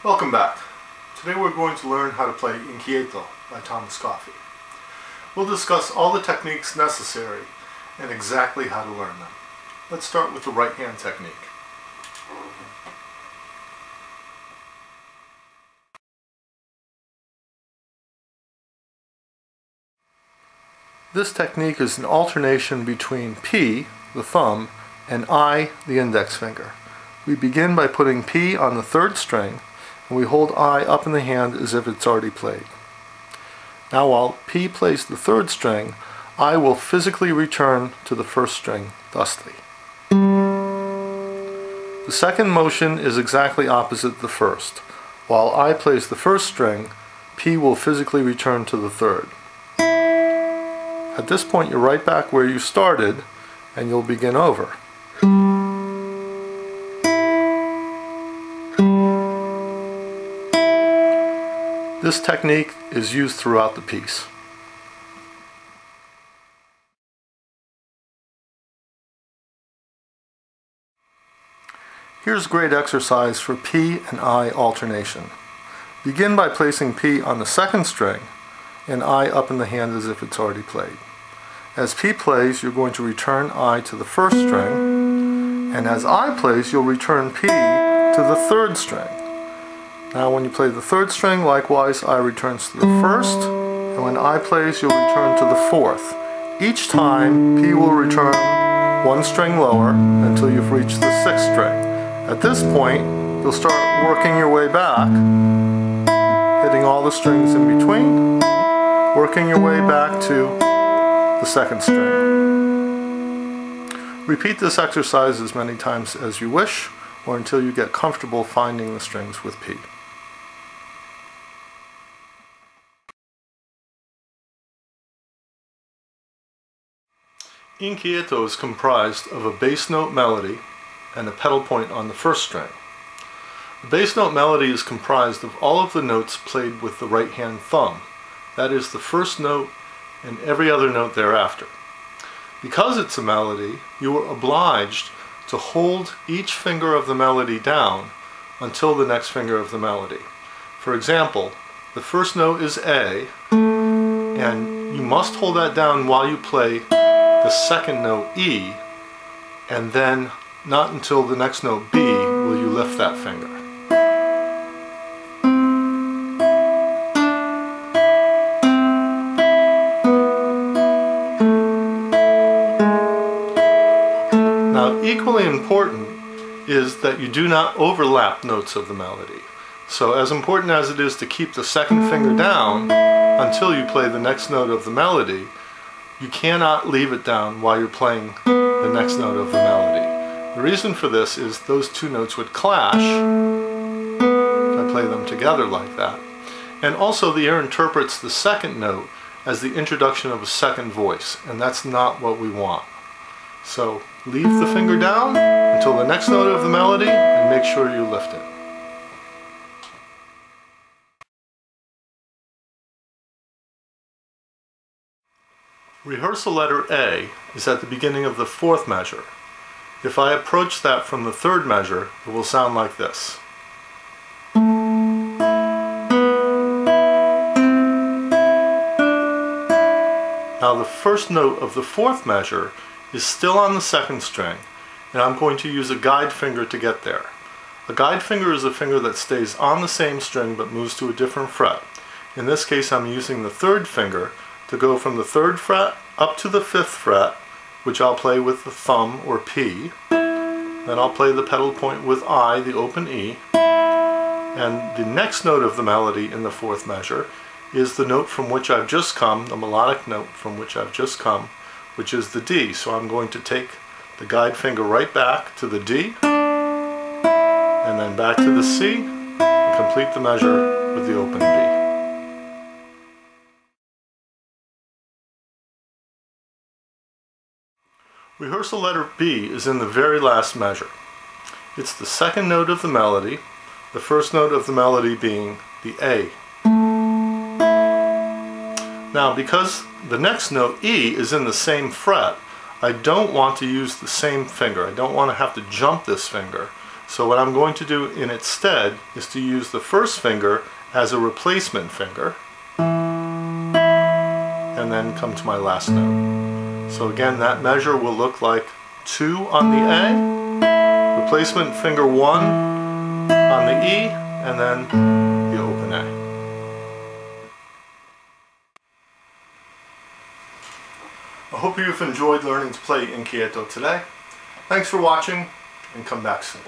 Welcome back. Today we're going to learn how to play Inquieto by Thomas Coffey. We'll discuss all the techniques necessary and exactly how to learn them. Let's start with the right hand technique. This technique is an alternation between P, the thumb, and I, the index finger. We begin by putting P on the third string, and we hold I up in the hand as if it's already played. Now while P plays the third string, I will physically return to the first string thusly. The second motion is exactly opposite the first. While I plays the first string, P will physically return to the third. At this point you're right back where you started, and you'll begin over. This technique is used throughout the piece. Here's a great exercise for P and I alternation. Begin by placing P on the second string and I up in the hand as if it's already played. As P plays, you're going to return I to the first string, and as I plays, you'll return P to the third string. Now when you play the third string, likewise I returns to the first, and when I plays, you'll return to the fourth. Each time, P will return one string lower until you've reached the sixth string. At this point, you'll start working your way back, hitting all the strings in between, working your way back to the second string. Repeat this exercise as many times as you wish, or until you get comfortable finding the strings with P. Inquieto is comprised of a bass note melody and a pedal point on the first string. The bass note melody is comprised of all of the notes played with the right hand thumb. That is the first note and every other note thereafter. Because it's a melody, you are obliged to hold each finger of the melody down until the next finger of the melody. For example, the first note is A, and you must hold that down while you play the second note E, and then not until the next note B will you lift that finger. Now, equally important is that you do not overlap notes of the melody. So as important as it is to keep the second finger down until you play the next note of the melody, you cannot leave it down while you're playing the next note of the melody. The reason for this is those two notes would clash if I play them together like that. And also the ear interprets the second note as the introduction of a second voice, and that's not what we want. So leave the finger down until the next note of the melody and make sure you lift it. Rehearsal letter A is at the beginning of the fourth measure. If I approach that from the third measure, it will sound like this. Now the first note of the fourth measure is still on the second string, and I'm going to use a guide finger to get there. A guide finger is a finger that stays on the same string but moves to a different fret. In this case, I'm using the third finger to go from the third fret up to the fifth fret, which I'll play with the thumb or P. Then I'll play the pedal point with I, the open E. And the next note of the melody in the fourth measure is the note from which I've just come, the melodic note from which I've just come, which is the D. So I'm going to take the guide finger right back to the D, and then back to the C, and complete the measure with the open B. Rehearsal letter B is in the very last measure. It's the second note of the melody, the first note of the melody being the A. Now, because the next note, E, is in the same fret, I don't want to use the same finger. I don't want to have to jump this finger. So what I'm going to do in its stead is to use the first finger as a replacement finger, and then come to my last note. So again, that measure will look like 2 on the A, replacement finger 1 on the E, and then the open A. I hope you've enjoyed learning to play Inquieto today. Thanks for watching, and come back soon.